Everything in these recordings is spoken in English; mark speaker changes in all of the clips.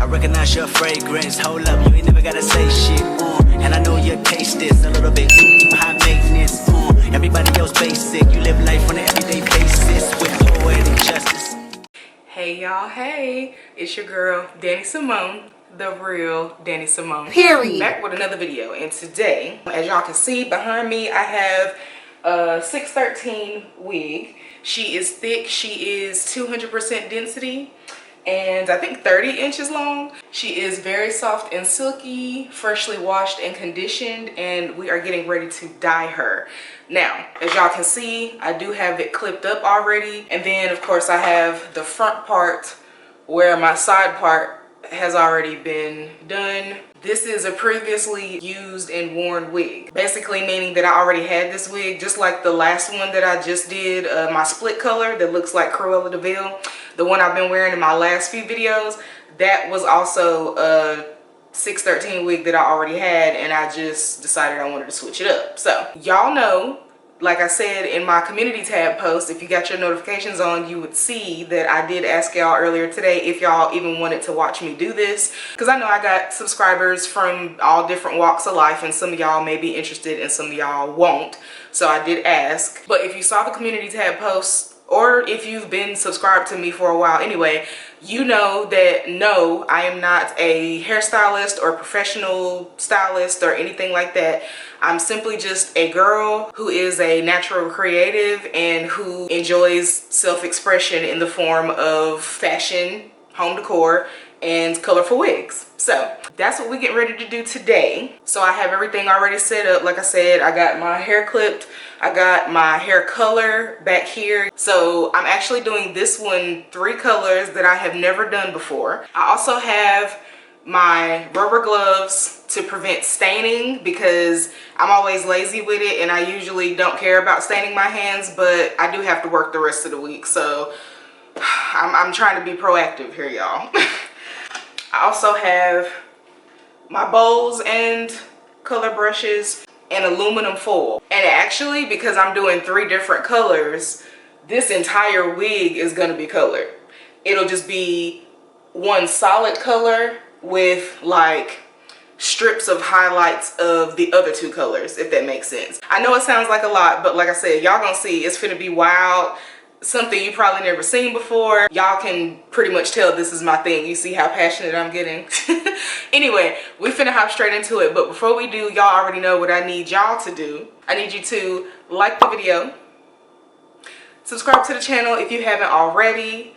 Speaker 1: I recognize your fragrance. Hold up, you ain't never gotta say shit. And I know your taste is a little bit high maintenance. Everybody else basic. You live life on an everyday basis with poetic justice.
Speaker 2: Hey y'all, hey, it's your girl Danny Simone, the real Danny Simone.
Speaker 3: Period.
Speaker 2: Back with another video, and today, as y'all can see behind me, I have a 613 wig. She is thick. She is 200% density, and I think 30 inches long. She is very soft and silky, freshly washed and conditioned, and we are getting ready to dye her. Now, as y'all can see, I do have it clipped up already, and then of course I have the front part where my side part has already been done. This is a previously used and worn wig, basically meaning that I already had this wig, just like the last one that I just did, my split color that looks like Cruella de Vil, the one I've been wearing in my last few videos. That was also a 613 wig that I already had, and I just decided I wanted to switch it up. So y'all know, like I said in my community tab post, if you got your notifications on, you would see that I did ask y'all earlier today if y'all even wanted to watch me do this, because I know I got subscribers from all different walks of life, and some of y'all may be interested and some of y'all won't. So I did ask. But if you saw the community tab post, or if you've been subscribed to me for a while anyway, you know that no, I am not a hairstylist or professional stylist or anything like that. I'm simply just a girl who is a natural creative and who enjoys self-expression in the form of fashion, home decor, and colorful wigs. So that's what we get ready to do today. So I have everything already set up. Like I said, I got my hair clipped. I got my hair color back here. So I'm actually doing this one 3 colors that I have never done before. I also have my rubber gloves to prevent staining, because I'm always lazy with it and I usually don't care about staining my hands, but I do have to work the rest of the week, so I'm trying to be proactive here, y'all. I also have my bowls and color brushes and aluminum foil. And actually, because I'm doing 3 different colors, this entire wig is gonna be colored. It'll just be one solid color with like strips of highlights of the other 2 colors, if that makes sense. I know it sounds like a lot, but like I said, y'all gonna see it's finna be wild. Something you probably never seen before. Y'all can pretty much tell this is my thing. You see how passionate I'm getting? Anyway, we finna hop straight into it, but before we do, y'all already know what I need y'all to do. I need you to like the video, subscribe to the channel if you haven't already.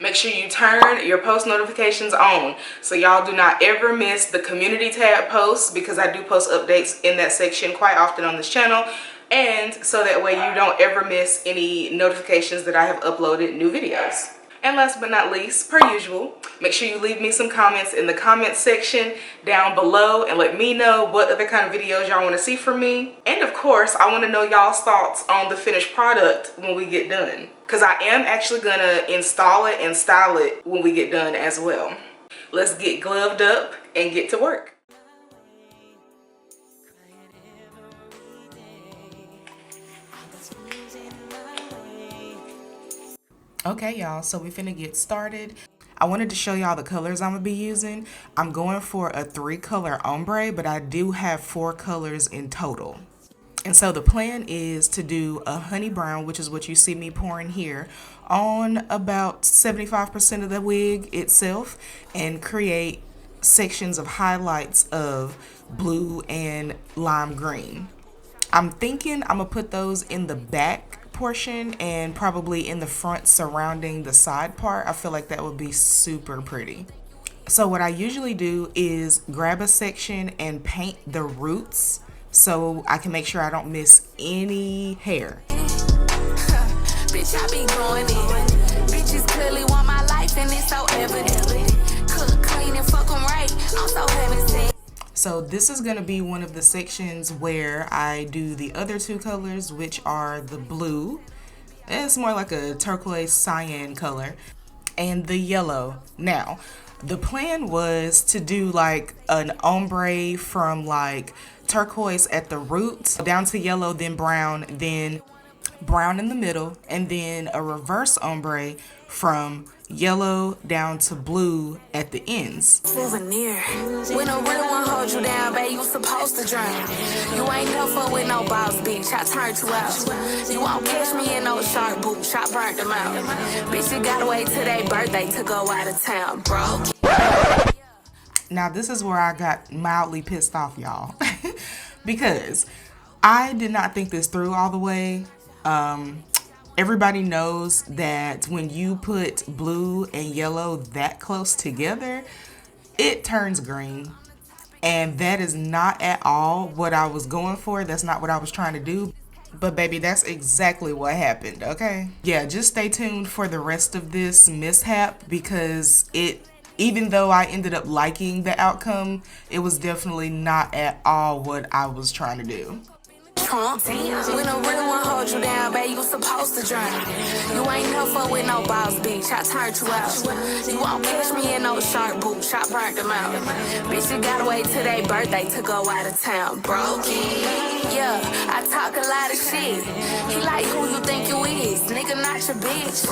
Speaker 2: Make sure you turn your post notifications on so y'all do not ever miss the community tab posts, because I do post updates in that section quite often on this channel, and so that way you don't ever miss any notifications that I have uploaded new videos. And last but not least, per usual, make sure you leave me some comments in the comment section down below and let me know what other kind of videos y'all want to see from me. And of course, I want to know y'all's thoughts on the finished product when we get done, because I am actually gonna install it and style it when we get done as well. Let's get gloved up and get to work. Okay, y'all, so we finna get started. I wanted to show y'all the colors I'm gonna be using. I'm going for a 3-color ombre, but I do have 4 colors in total. And so the plan is to do a honey brown, which is what you see me pouring here, on about 75% of the wig itself, and create sections of highlights of blue and lime green. I'm thinking I'm gonna put those in the back portion and probably in the front surrounding the side part. I feel like that would be super pretty. So what I usually do is grab a section and paint the roots so I can make sure I don't miss any hair.
Speaker 4: Bitch, I be going in. Bitches clearly want my life and it's so evident. Cook, clean, and fuck 'em right. I'm so heaven sent.
Speaker 2: So this is going to be one of the sections where I do the other 2 colors, which are the blue, it's more like a turquoise cyan color, and the yellow. Now, the plan was to do like an ombre from like turquoise at the roots down to yellow, then brown in the middle, and then a reverse ombre from yellow down to blue at the ends.
Speaker 4: Souvenir. When a real one hold you down, babe, you supposed to drown. You ain't no fuck with no boss, bitch. I turned you out. You won't catch me in no shark boots. I burnt them out. Bitch, you gotta wait till their birthday to go out of town, bro.
Speaker 2: Now, this is where I got mildly pissed off, y'all. Because I did not think this through all the way. Everybody knows that when you put blue and yellow that close together, it turns green. And that is not at all what I was going for. That's not what I was trying to do. But baby, that's exactly what happened, okay? Yeah, just stay tuned for the rest of this mishap, because even though I ended up liking the outcome, it was definitely not at all what I was trying to do.
Speaker 4: When a real one hold you down, babe, you supposed to drown. You ain't no fuck with no boss, bitch. I turned you out. You won't catch me in no shark boots. I burnt them out. Bitch, you gotta wait till their birthday to go out of town, bro. Yeah, I talk a lot of shit. He like who you think you is. Nigga, not your bitch.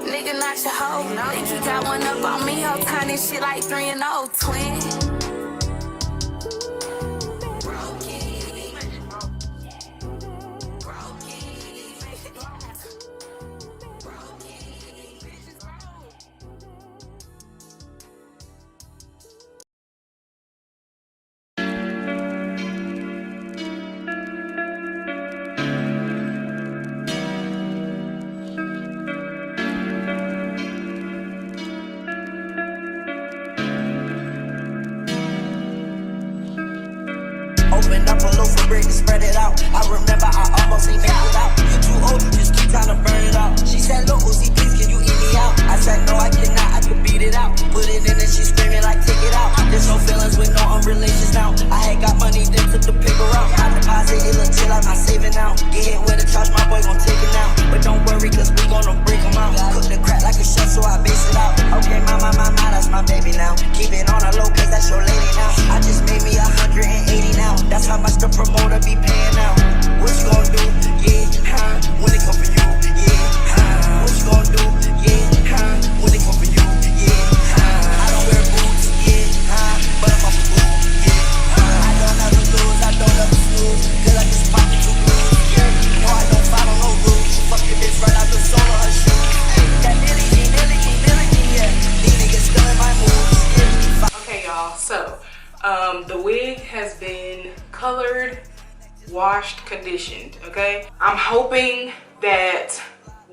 Speaker 4: Nigga, not your hoe. Think he got one up on me, whole tiny shit like 3-0, twin.
Speaker 3: Open up a loaf of bread and spread it out. I remember I almost ain't made it out. You too old, you just keep trying to burn it out. She said, look, Uzi, please, can you eat me out? I said, no, I cannot, I could beat it out. Put it in and she screaming like, take it out. There's no feelings with no unrelations now. I had got money, then took the paper out. I deposit, it look chill, I'm not saving now. Get hit with a charge, my boy gon' take it now. But don't worry, cause we gonna break them out. Cook the crack like a chef, so I base it out. Okay, my, that's my baby now. Keep it on a low, cause that's your lady now. I just made me 180 now. That's how much the promoter be paying now. What you gon' do? Yeah, huh? When it come for you, yeah, huh? What you gon' do? Yeah, huh? When it come for you, yeah, huh? I don't wear boots, yeah, huh? But I'm off the boot, yeah, huh? I don't ever lose, I don't ever snooze, cause I just pop it too blues, yeah. No, I don't follow no rules. Fuck your bitch right out the soul of her shoes. That Lily G, yeah. These niggas still in my moves, yeah.
Speaker 2: Okay, y'all, so the wig has been colored, washed, conditioned, okay? I'm hoping that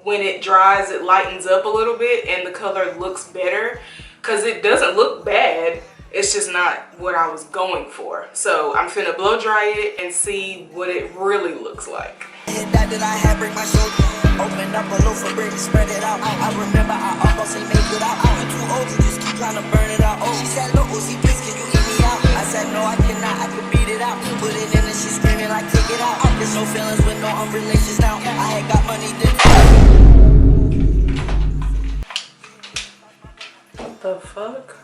Speaker 2: when it dries, it lightens up a little bit and the color looks better, because it doesn't look bad. It's just not what I was going for. So I'm finna blow dry it and see what it really looks like.
Speaker 3: Hit that I had break my shoulder. Open up a loaf of bread and spread it out. I remember I almost ain't make it out. You too old, you just keep trying to burn it out. She said, look, Uzi, please, can you eat me out? I said, no, I cannot, I could beat it out. Put it in and she screaming like, take it out. There's no feelings with no unrelations now. I had got money, then.
Speaker 2: What the fuck?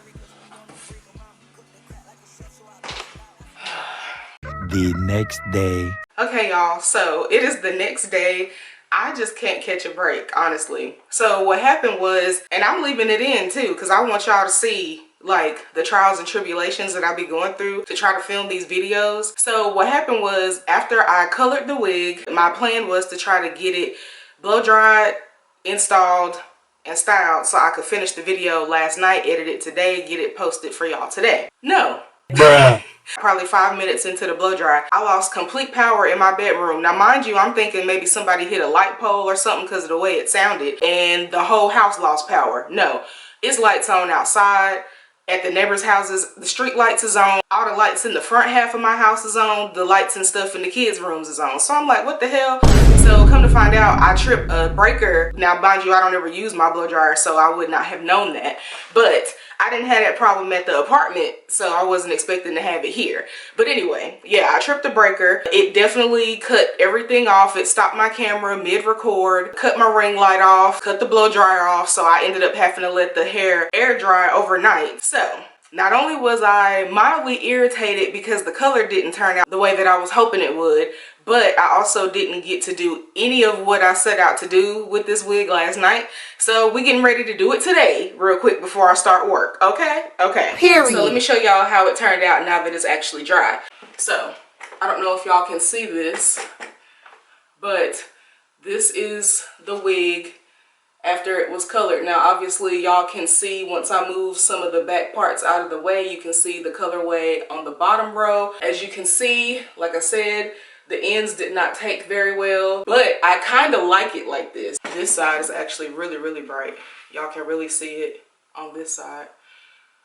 Speaker 5: The next day.
Speaker 2: Okay, y'all, so it is the next day. I just can't catch a break, honestly. So what happened was, and I'm leaving it in too, because I want y'all to see like the trials and tribulations that I be going through to try to film these videos. So what happened was, after I colored the wig, my plan was to try to get it blow dried, installed, and styled so I could finish the video last night, edit it today, get it posted for y'all today. No.
Speaker 5: Bruh.
Speaker 2: Probably 5 minutes into the blow dry, I lost complete power in my bedroom. Now, mind you, I'm thinking maybe somebody hit a light pole or something because of the way it sounded and the whole house lost power. No, it's lights on outside. At the neighbors' houses, the street lights is on. All the lights in the front half of my house is on. The lights and stuff in the kids' rooms is on. So I'm like, what the hell? So come to find out, I tripped a breaker. Now, mind you, I don't ever use my blow dryer, so I would not have known that. But I didn't have that problem at the apartment, so I wasn't expecting to have it here. But anyway, yeah, I tripped the breaker. It definitely cut everything off. It stopped my camera mid-record, cut my ring light off, cut the blow dryer off, so I ended up having to let the hair air dry overnight. So Not only was I mildly irritated because the color didn't turn out the way that I was hoping it would, but I also didn't get to do any of what I set out to do with this wig last night. So we getting ready to do it today real quick before I start work, okay? Okay.
Speaker 4: Period.
Speaker 2: So let me show y'all how it turned out now that it's actually dry. So I don't know if y'all can see this, but this is the wig after it was colored. Now obviously y'all can see once I move some of the back parts out of the way, you can see the colorway on the bottom row. As you can see, like I said, the ends did not take very well, but I kind of like it like this. This side is actually really bright. Y'all can really see it on this side.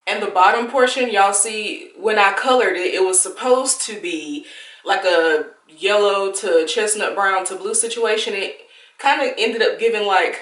Speaker 2: And the bottom portion, y'all see when I colored it, it was supposed to be like a yellow to chestnut brown to blue situation. It kind of ended up giving like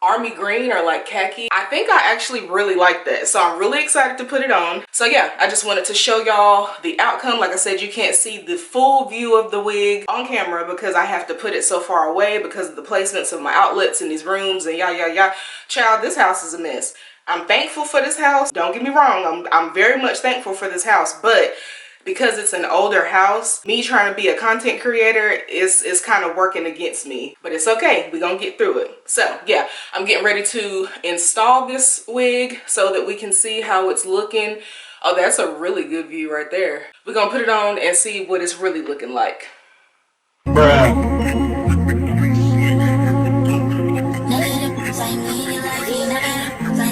Speaker 2: army green or like khaki. I think I actually really like that, so I'm really excited to put it on. So yeah, I just wanted to show y'all the outcome. Like I said, you can't see the full view of the wig on camera because I have to put it so far away because of the placements of my outlets in these rooms and yeah. Child, this house is a mess. I'm thankful for this house, don't get me wrong, I'm very much thankful for this house, but because it's an older house, me trying to be a content creator is kind of working against me. But it's okay, we're gonna get through it. So yeah, I'm getting ready to install this wig so that we can see how it's looking. Oh, that's a really good view right there. We're gonna put it on and see what it's really looking like.
Speaker 5: Bruh.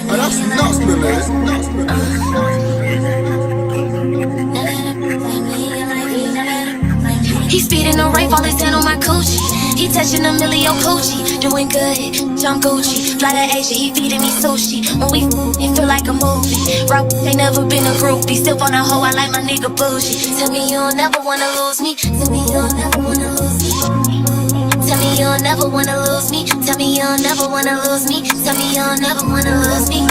Speaker 6: Oh, that's nuts,
Speaker 4: He's feeding the rape, all his hand on my coochie. He touching a million coochie, doing good, jump Gucci. Fly to Asia, he feeding me sushi. When we it feel like a movie. Rock ain't never been a groupie. Still on a hoe, I like my nigga bougie. Tell me you'll never wanna lose me. Tell me you'll never wanna lose me. Tell me you'll never wanna lose me. Tell me you'll never wanna lose me. Tell me you'll never wanna lose me.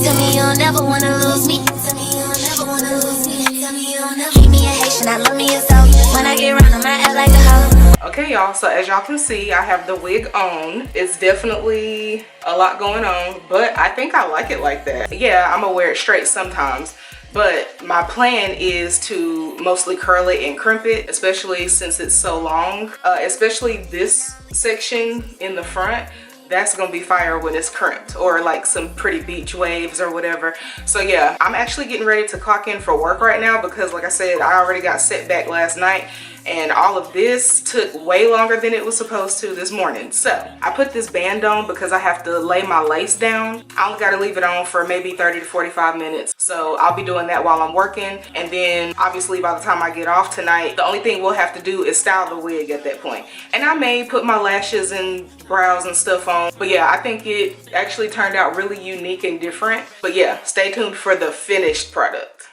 Speaker 4: Tell me you'll never wanna lose me. Tell me you'll never wanna lose me. Tell me you'll never. Keep me a Haitian, I love me a soul. When I get around, I'ma act like a hoe.
Speaker 2: Okay, y'all, so as y'all can see, I have the wig on. It's definitely a lot going on, but I think I like it like that. Yeah, I'm gonna wear it straight sometimes, but my plan is to mostly curl it and crimp it, especially since it's so long, especially this section in the front. That's gonna be fire when it's crimped, or like some pretty beach waves or whatever. So yeah, I'm actually getting ready to clock in for work right now because like I said, I already got set back last night and all of this took way longer than it was supposed to this morning. So I put this band on because I have to lay my lace down. I only gotta leave it on for maybe 30 to 45 minutes. So I'll be doing that while I'm working. And then obviously by the time I get off tonight, the only thing we'll have to do is style the wig at that point. And I may put my lashes and brows and stuff on. But yeah, I think it actually turned out really unique and different. But yeah, stay tuned for the finished product.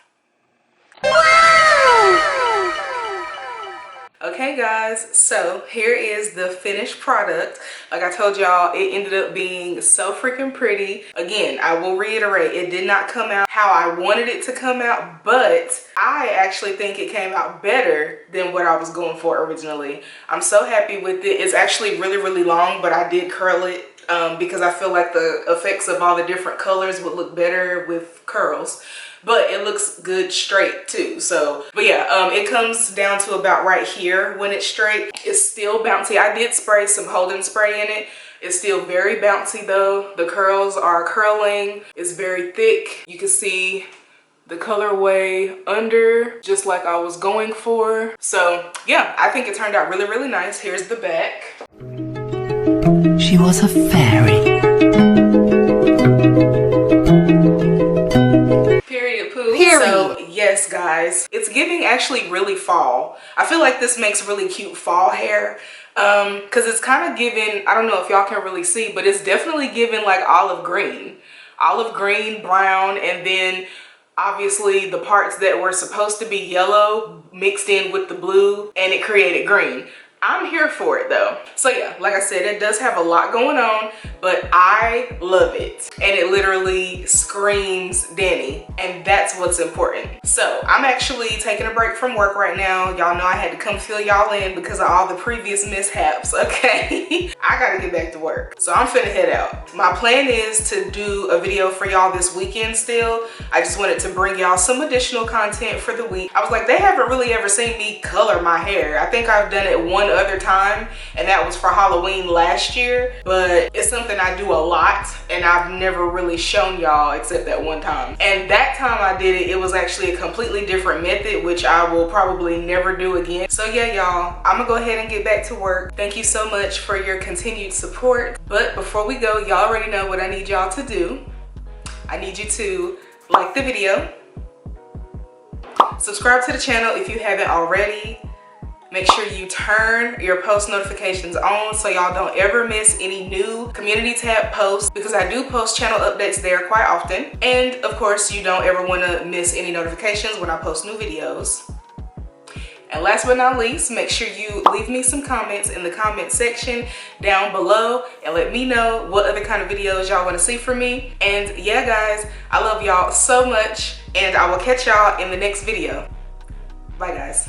Speaker 2: Wow! Okay guys, so here is the finished product. Like I told y'all, it ended up being so freaking pretty. Again, I will reiterate, it did not come out how I wanted it to come out, but I actually think it came out better than what I was going for originally. I'm so happy with it. It's actually really long, but I did curl it because I feel like the effects of all the different colors would look better with curls. But it looks good straight too. So, but yeah, it comes down to about right here when it's straight. It's still bouncy. I did spray some holding spray in it. It's still very bouncy though. The curls are curling. It's very thick. You can see the colorway under, just like I was going for. So yeah, I think it turned out really nice. Here's the back.
Speaker 7: She was a fairy.
Speaker 2: So yes guys, it's giving actually really fall. I feel like this makes really cute fall hair because it's kind of giving, I don't know if y'all can really see, but it's definitely giving like olive green, brown, and then obviously the parts that were supposed to be yellow mixed in with the blue and it created green. I'm here for it though. So yeah, like I said, it does have a lot going on, but I love it. And it literally screams Danny, and that's what's important. So I'm actually taking a break from work right now. Y'all know I had to come fill y'all in because of all the previous mishaps, okay? I gotta get back to work. So I'm finna head out. My plan is to do a video for y'all this weekend still. I just wanted to bring y'all some additional content for the week. I was like, they haven't really ever seen me color my hair. I think I've done it one other time, and that was for Halloween last year, but it's something I do a lot and I've never really shown y'all except that one time. And that time I did it, it was actually a completely different method, which I will probably never do again. So yeah, y'all, I'm gonna go ahead and get back to work. Thank you so much for your continued support. But before we go, y'all already know what I need y'all to do. I need you to like the video, subscribe to the channel if you haven't already. Make sure you turn your post notifications on so y'all don't ever miss any new community tab posts, because I do post channel updates there quite often. And of course, you don't ever want to miss any notifications when I post new videos. And last but not least, make sure you leave me some comments in the comment section down below and let me know what other kind of videos y'all want to see from me. And yeah, guys, I love y'all so much, and I will catch y'all in the next video. Bye, guys.